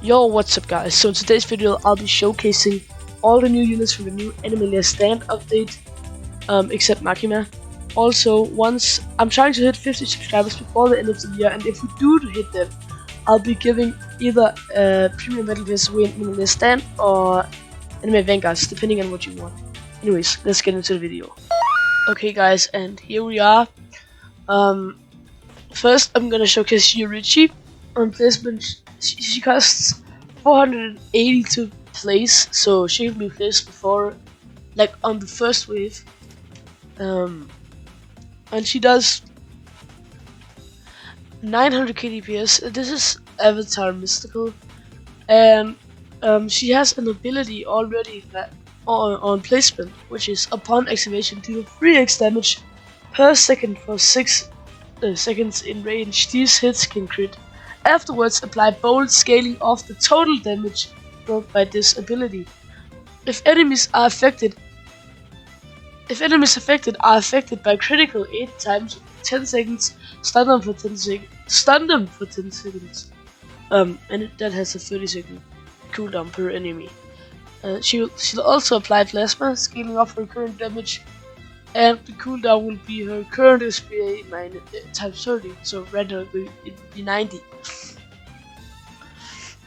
Yo, what's up guys? So in today's video I'll be showcasing all the new units from the new Enemy Last Stand update, except Makima. Also, once I'm trying to hit 50 subscribers before the end of the year, and if we do hit them, I'll be giving either a Premium Metal PSW in Enemy Last Stand or Enemy Vanguards, depending on what you want. Anyways, let's get into the video. Okay guys, and here we are. First I'm gonna showcase Yurichi. On placement, she costs 480 to place, so she can be placed before, like on the first wave. And she does 900 KDPS. This is Avatar Mystical, and she has an ability already that on placement, which is upon activation deal 3x damage per second for 6 seconds in range. These hits can crit. Afterwards, apply bold scaling off the total damage brought by this ability. If enemies affected are affected by critical 8 times 10 seconds, stun them for 10 seconds. And that has a 30-second cooldown per enemy. She'll also apply plasma, scaling off her current damage, and the cooldown will be her current SPA times 30, so rather it will be 90.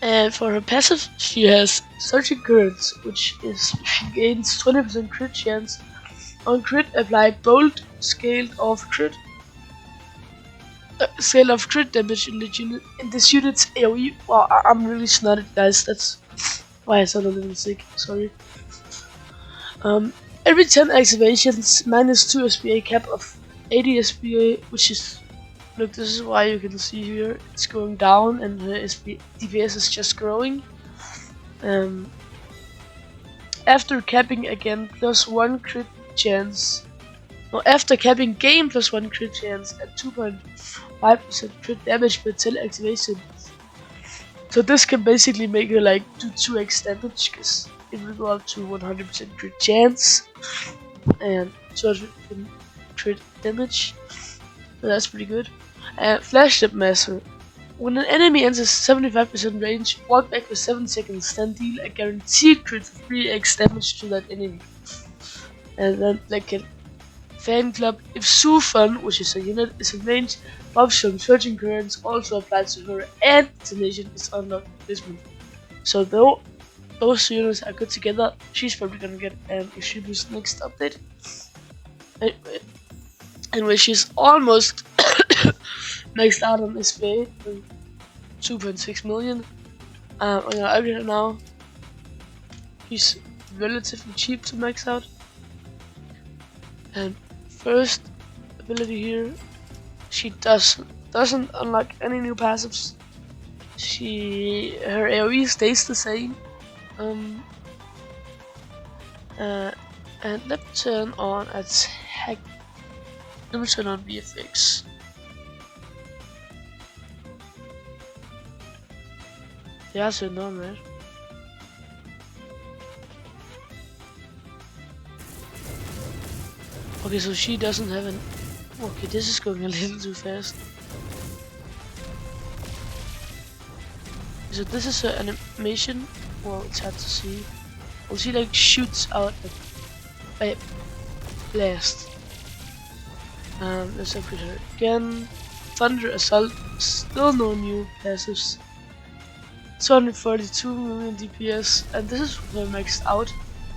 And for her passive, she has Searching Currents, which is she gains 20% crit chance. On crit, apply bold scaled off crit damage in this unit's AoE. Wow, I'm really snotted, guys. That's why I sound a little sick. Sorry. Every 10 activations, minus 2 SPA cap of 80 SPA, which is, look, this is why you can see here it's going down and her DPS is just growing. After capping again, plus 1 crit chance. No, after capping, gain plus 1 crit chance at 2.5% crit damage per 10 activations. So this can basically make her like do 2x damage, because it will go up to 100% crit chance and 200% crit damage. So that's pretty good. Flash Step Master. When an enemy enters 75% range, walk back for 7 seconds, then deal a guaranteed crit 3x damage to that enemy. And then like a Fan Club. If Sufan, which is a unit, is in range, Bobsham Searching Currents also applies to her, and Detonation is unlocked placement. So though those units are good together, she's probably gonna get an extreme boost next update. Anyway, she's almost maxed out on SPA, 2.6 million. I'm gonna upgrade her now. She's relatively cheap to max out. And first ability here, she doesn't unlock any new passives. Her AoE stays the same. And let's turn on attack. Let me turn on VFX. Yeah, so no, man. Okay, so she doesn't have an. Okay, this is going a little too fast. So this is her animation. Well, it's hard to see. Well, she like shoots out a blast. Let's upgrade her again. Thunder Assault. Still no new passives. 242 million DPS, and this is her maxed out,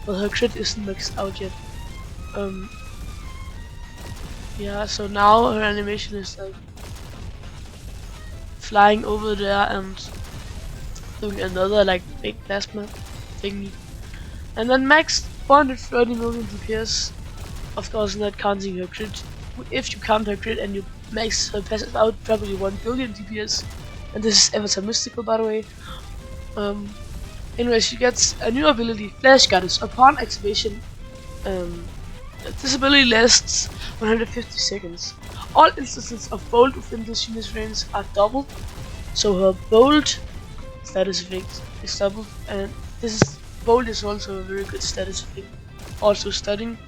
but her crit isn't maxed out yet. Yeah, so now her animation is like flying over there and doing another like big plasma thingy, and then maxed 430 million DPS. Of course, not counting her crit. If you count her crit and you max her passive out, probably 1 billion DPS. And this is Avatar Mystical, by the way. Anyway, she gets a new ability, Flash Goddess. Upon activation, this ability lasts 150 seconds. All instances of bolt within this unit's range are doubled, so her bolt status effect is doubled, and this is bolt is also a very good status effect. Also stunning.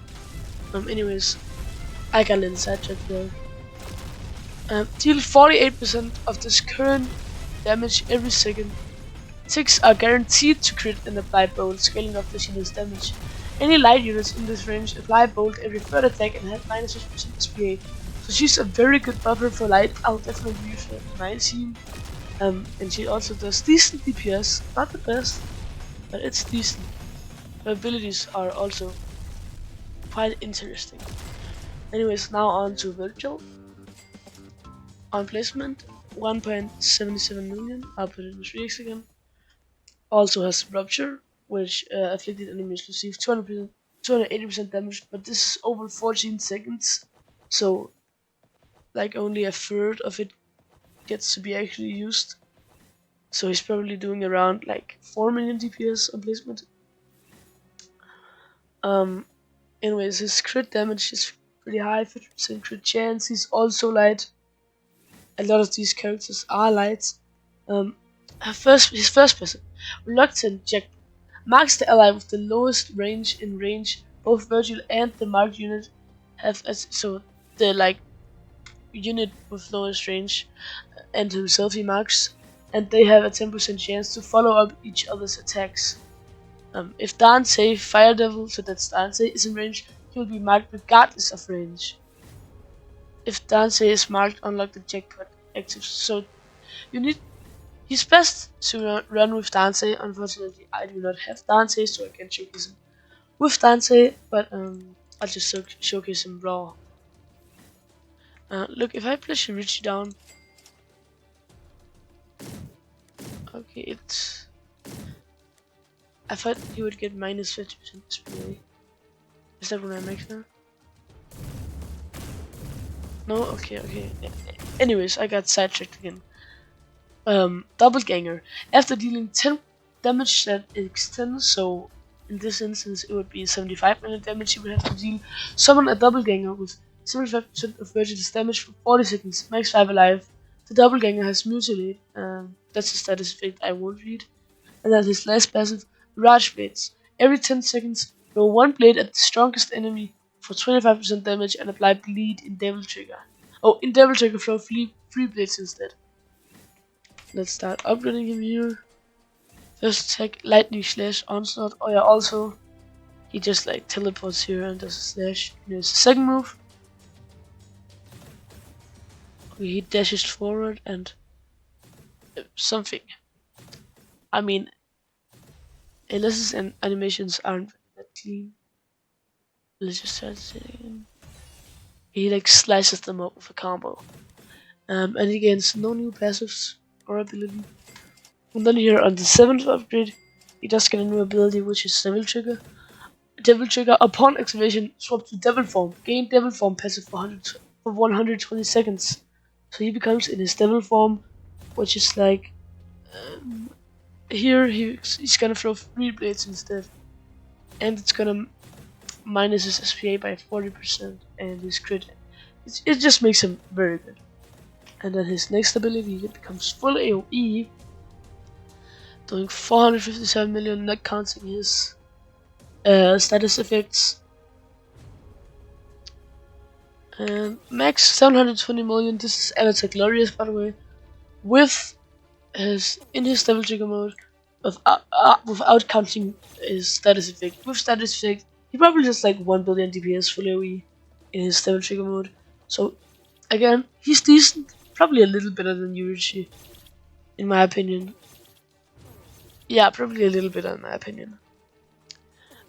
Anyways, I got a little sidetracked there. Deal 48% of this current damage every second Ticks are guaranteed to crit and apply bolt, scaling up the shield's damage. Any light units in this range apply bolt every third attack and have -50% SPA. So she's a very good buffer for light. I'll definitely use her in my team. And she also does decent DPS, not the best, but it's decent. Her abilities are also quite interesting. Anyways, now on to Virgil. On placement, 1.77 million. I'll put it in 3x again. Also has Rupture, which afflicted enemies receive 280% damage, but this is over 14 seconds, so like only a third of it gets to be actually used. So he's probably doing around like 4 million DPS on placement. Anyways, his crit damage is pretty high, 50% crit chance. He's also light. A lot of these characters are light. His first person, Reluctant Jack, marks the ally with the lowest range in range. Both Virgil and the marked unit have so the like unit with lowest range and himself he marks, and they have a 10% chance to follow up each other's attacks. If Dante, Fire Devil, so that's Dante, is in range, he will be marked regardless of range. If Dante is marked, unlock the jackpot active. So you need. He's best to run with Dante. Unfortunately, I do not have Dante, so I can't showcase him with Dante, but I'll just showcase him raw. Look, if I push Richie down, okay, it's. I thought he would get -50% SPA. Is that what I make now? No? Okay. Anyways, I got sidetracked again. Doppelganger. After dealing 10 damage that extends, so in this instance it would be 75 million damage you would have to deal, summon a Doppelganger with 75% of Virgil's damage for 40 seconds, max 5 alive. The Doppelganger has Mutilate, that's a status effect I won't read. And then his last passive, Rage Blades. Every 10 seconds, throw one blade at the strongest enemy for 25% damage and apply bleed in Devil Trigger. Oh, in Devil Trigger throw 3 blades instead. Let's start upgrading him here. First attack, Lightning Slash, Onslaught. Oh yeah, also, he just like teleports here and does a slash. Here's the second move. Okay, he dashes forward and something. I mean, ALS and animations aren't that clean. Let's just start it again. He like slices them up with a combo. And he gains no new passives or ability. And then here on the 7th upgrade, he does get a new ability, which is Devil Trigger. Devil Trigger, upon activation, swap to Devil Form. Gain Devil Form passive for 120 seconds. So he becomes in his Devil Form, which is like... here he's gonna throw 3 blades instead. And it's gonna minus his SPA by 40% and his crit. It just makes him very good. And then his next ability, it becomes full AoE, doing 457 million, not counting his status effects. And max 720 million. This is Avatar Glorious, by the way, with in his Devil Trigger mode, without counting his status effect. With status effect, he probably does like 1 billion DPS full AoE in his Devil Trigger mode. So again, he's decent. Probably a little better than Yurichi, in my opinion. Yeah, probably a little better in my opinion.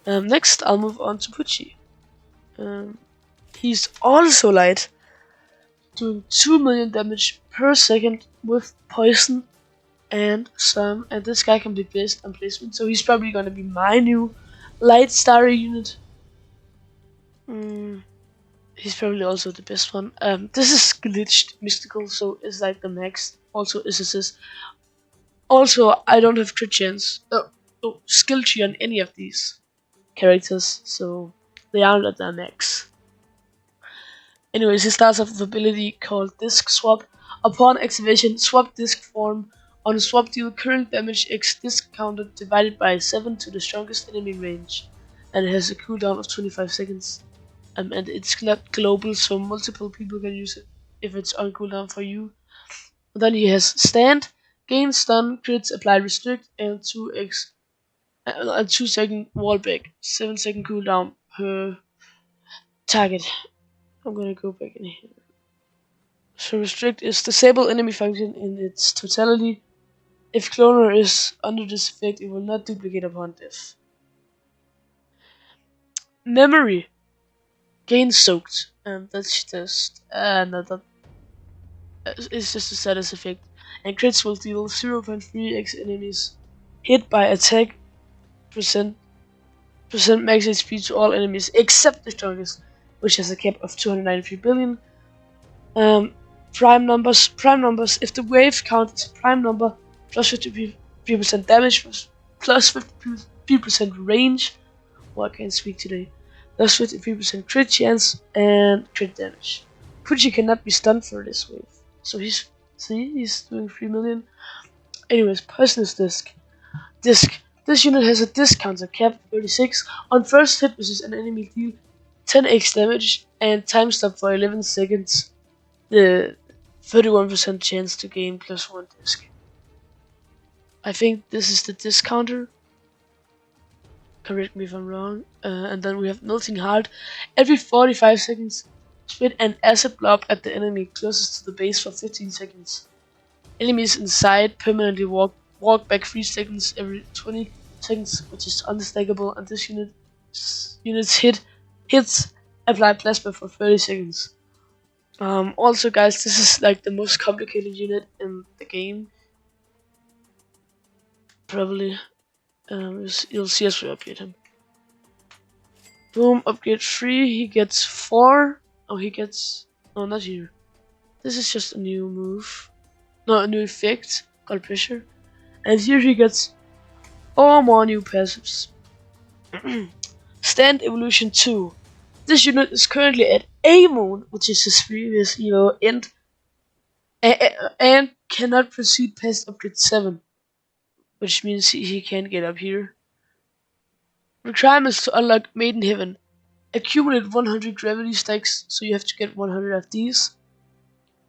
Next, I'll move on to Pucci. He's also light, doing 2 million damage per second with poison and some. And this guy can be placed on placement, so he's probably gonna be my new light starter unit. He's probably also the best one. This is glitched mystical, so it's like the max. Also SSS. Also, I don't have crit chance. Skill tree on any of these characters, so they aren't at their max. Anyways, he starts off with an ability called Disc Swap. Upon activation, swap disc form. On swap, deal current damage X disc counter divided by 7 to the strongest enemy range, and it has a cooldown of 25 seconds. And it's not global, so multiple people can use it if it's on cooldown for you. And then he has Stand. Gain stun, crits, apply restrict, and 2-second wall break. 7-second cooldown per target. I'm gonna go back in here. So restrict is disable enemy function in its totality. If cloner is under this effect, it will not duplicate upon death. Memory gain soaked, and that's just another. It's just a status effect, and crits will deal 0.3x enemies hit by attack percent max HP to all enemies except the strongest, which has a cap of 293 billion. Prime numbers. If the wave count is a prime number, plus 53% damage, plus 53% range. Well, I can't speak today. Plus 53% crit chance and crit damage. Pucci cannot be stunned for this wave, so he's doing 3 million. Anyways, poisonous disc. This unit has a discounter cap 36 on first hit, which is an enemy deal 10x damage and time stop for 11 seconds. The 31% chance to gain +1 disc. I think this is the discounter. Correct me if I'm wrong. And then we have Melting Heart. Every 45 seconds, spit an acid blob at the enemy closest to the base for 15 seconds. Enemies inside permanently walk back 3 seconds every 20 seconds, which is unstackable, and this unit's hits apply plasma for 30 seconds. Also, guys, this is like the most complicated unit in the game. Probably. You'll see as we upgrade him. Boom, upgrade 3, he gets 4. Oh, he gets... Oh, not here. This is just a new move. No, a new effect called pressure. And here he gets 4 more new passives. Stand Evolution 2. This unit is currently at A moon, which is his previous EVO, and cannot proceed past upgrade 7. Which means he can't get up here. Requirements to unlock Maiden Heaven. Accumulate 100 gravity stacks, so you have to get 100 of these.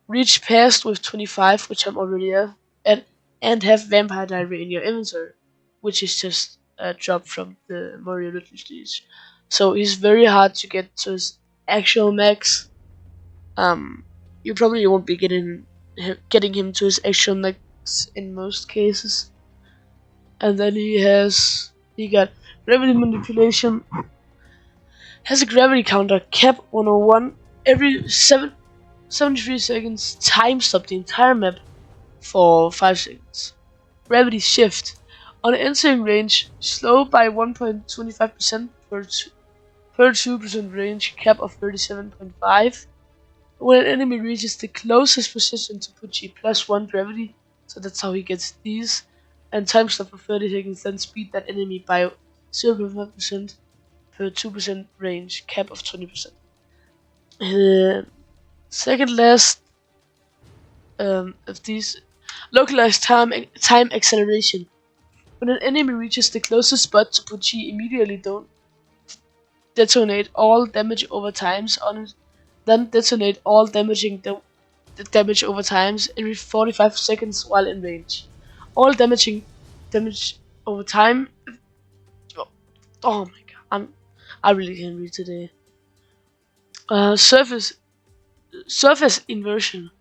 Reach past with 25, which I'm already at, and have Vampire Diarrhea in your inventory, which is just a drop from the Mario Little stage. So he's very hard to get to his actual max. You probably won't be getting him to his actual max in most cases. And then he got gravity manipulation. Has a gravity counter cap 101. Every 73 seconds, time stop the entire map for 5 seconds. Gravity shift. On entering range, slow by 1.25% per 2% range, cap of 37.5. When an enemy reaches the closest position to Pucci, +1 gravity, so that's how he gets these. And time stop for 30 seconds, then speed that enemy by 0.5% per 2% range, cap of 20%. Second last of these, localized time acceleration. When an enemy reaches the closest spot to Pucci, immediately don't detonate all damage over times on it. Then detonate all damaging the damage over times every 45 seconds while in range. All damage over time. Oh my god, I really can't read today. Surface inversion.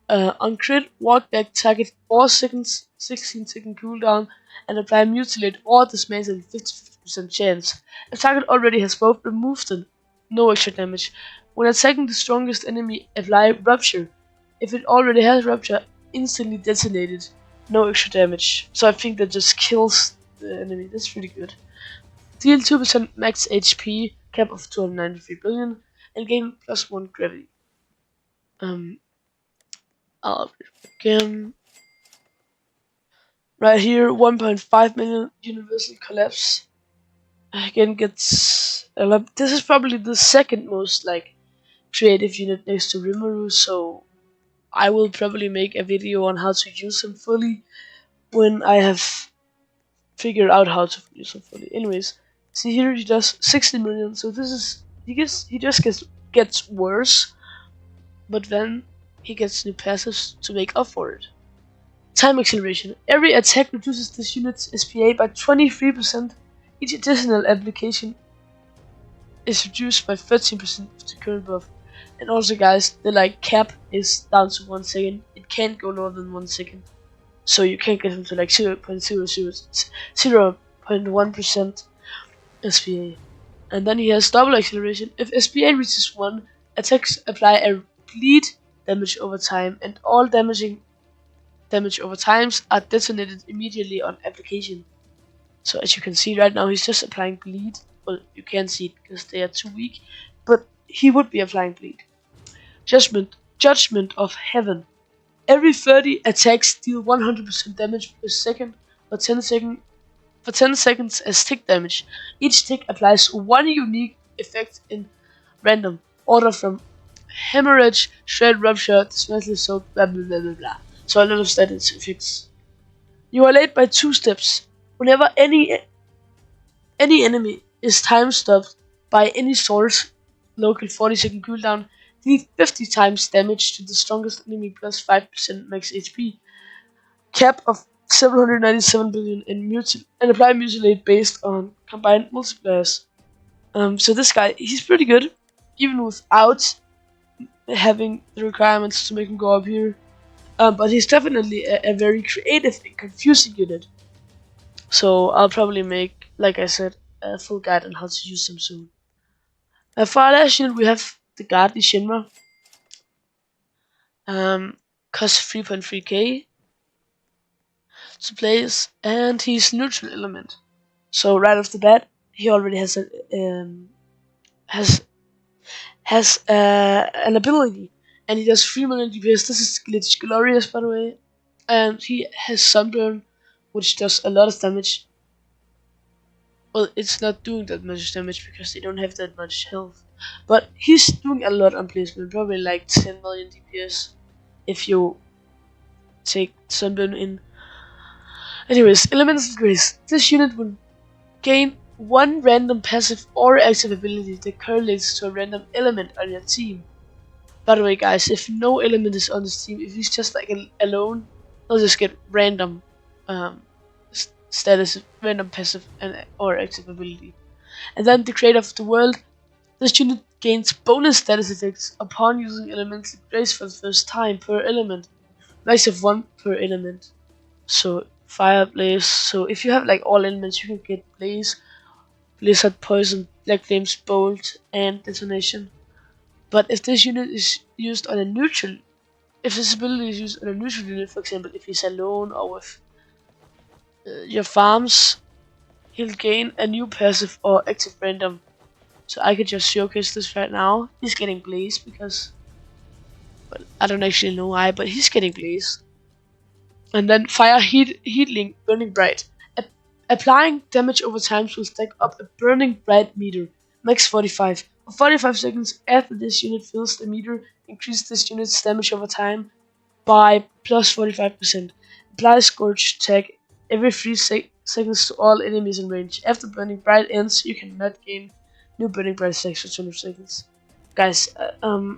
On crit, walk back target 4 seconds, 16-second cooldown, and apply mutilate or dismantle 50% chance. A target already has both removed and no extra damage. When attacking the strongest enemy, apply rupture. If it already has rupture, instantly detonated. No extra damage. So I think that just kills the enemy. That's really good. Deal 2% max HP, cap of 293 billion, and gain +1 gravity. I'll again. Right here, 1.5 million universal collapse. Again gets a lot. This is probably the second most creative unit next to Rimuru, so I will probably make a video on how to use him fully when I have figured out how to use him fully. Anyways, see here he does 60 million, so this is he just gets worse, but then he gets new passives to make up for it. Time acceleration. Every attack reduces this unit's SPA by 23%. Each additional application is reduced by 13% of the current buff. And also, guys, the cap is down to 1 second. It can't go lower than 1 second. So you can't get him to like 0.1% SPA. And then he has double acceleration. If SPA reaches 1, attacks apply a bleed damage over time, and all damage over times are detonated immediately on application. So as you can see right now, he's just applying bleed. Well, you can't see it because they are too weak, but he would be applying bleed. Judgment of Heaven. Every 30 attacks deal 100% damage per second for 10 seconds as tick damage. Each tick applies one unique effect in random order from hemorrhage, shred, rupture, dismantle, soak, blah blah blah blah blah. So a lot of status effects. You are late by 2 steps. Whenever any enemy is time stopped by any source, local 40-second cooldown, deal 50 times damage to the strongest enemy plus 5% max HP. Cap of 797 billion and apply mutilate based on combined multipliers. So this guy, he's pretty good, even without having the requirements to make him go up here. But he's definitely a very creative and confusing unit. So I'll probably make, like I said, a full guide on how to use them soon. For our last unit, we have the Guardian Shinra. Costs 3.3k to place, and he's neutral element. So right off the bat, he already has an ability, and he does 3 million DPS. This is glitch glorious, by the way, and he has sunburn, which does a lot of damage. Well, it's not doing that much damage because they don't have that much health, but he's doing a lot on placement, probably like 10 million DPS if you take sunburn in. Anyways, Elemental Grace. This unit will gain one random passive or active ability that correlates to a random element on your team. By the way, guys, if no element is on this team, if he's just like alone, he'll just get random status, random passive or active ability. And then the Creator of the World. This unit gains bonus status effects upon using Elemental Grace for the first time per element. Max of 1 per element. So Fire, Blaze. So if you have like all elements, you can get Blaze, Blizzard, Poison, Black Flames, Bolt, and Detonation. But if this unit is used on a neutral, if this ability is used on a neutral unit, for example, if he's alone or with your farms, he'll gain a new passive or active random. So I could just showcase this right now. He's getting Blaze because, well, I don't actually know why, but he's getting Blaze. And then Fire, Heatling, Burning Bright. Applying damage over time will stack up a Burning Bright meter, max 45. For 45 seconds after this unit fills the meter, increase this unit's damage over time by plus 45%. Apply Scorch tag every 3 seconds to all enemies in range. After Burning Bright ends, you cannot gain new Burning Bright stacks for 200 seconds. Guys, I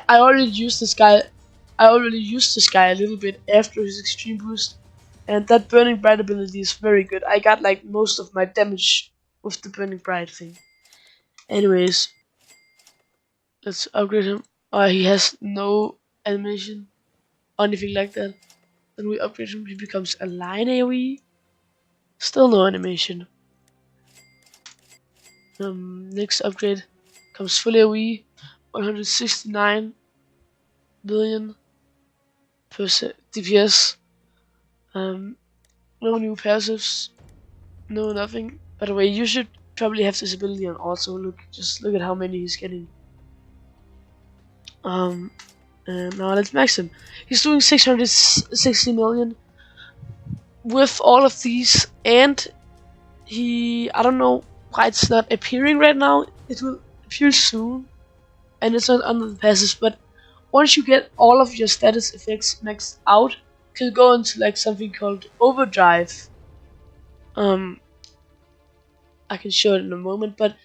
already used this guy. I already used this guy a little bit after his extreme boost, and that Burning Bright ability is very good. I got like most of my damage with the Burning Bright thing. Anyways, let's upgrade him. He has no animation or anything like that. Then we upgrade him, he becomes a line AoE. Still no animation. Next upgrade comes full AoE, 169 billion per DPS. No new passives, no nothing. By the way, you should probably have this ability on auto. Just look at how many he's getting. And now let's max him. He's doing 660 million with all of these, and I don't know why it's not appearing right now. It will appear soon, and it's not under the passives, but once you get all of your status effects maxed out, you can go into like something called overdrive. I can show it in a moment, but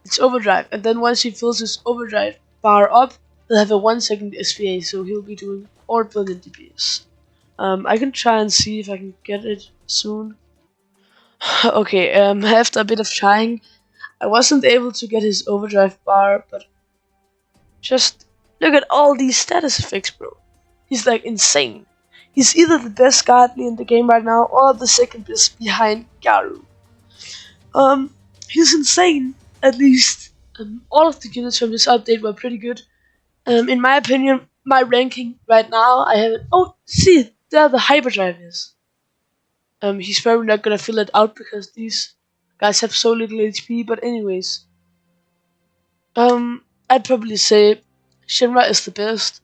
it's overdrive, and then once he fills his overdrive bar up, he'll have a 1 second SPA, so he'll be doing 4 billion DPS. I can try and see if I can get it soon. Okay, after a bit of trying, I wasn't able to get his overdrive bar, but just look at all these status effects, bro. He's like insane. He's either the best Godly in the game right now or the second best behind Garu. He's insane, at least. All of the units from this update were pretty good. In my opinion, my ranking right now, I have it. Oh, see, there the hyperdrive is. He's probably not gonna fill it out because these guys have so little HP. But anyways, I'd probably say Shinra is the best,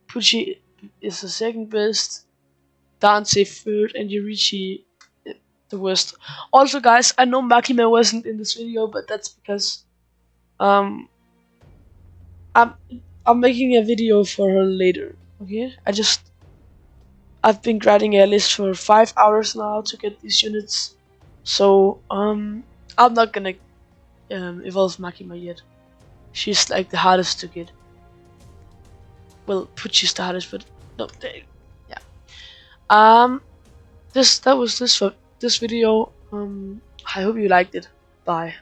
Pucci is the second best, Dante third, and Yurichi the worst. Also, guys, I know Makima wasn't in this video, but that's because um I'm I'm making a video for her later. Okay, I've been grinding ALS for 5 hours now to get these units, so I'm not gonna evolve Makima yet. She's like the hardest to get. Well, Pucci's the hardest, but no, yeah. That was this for this video. I hope you liked it. Bye.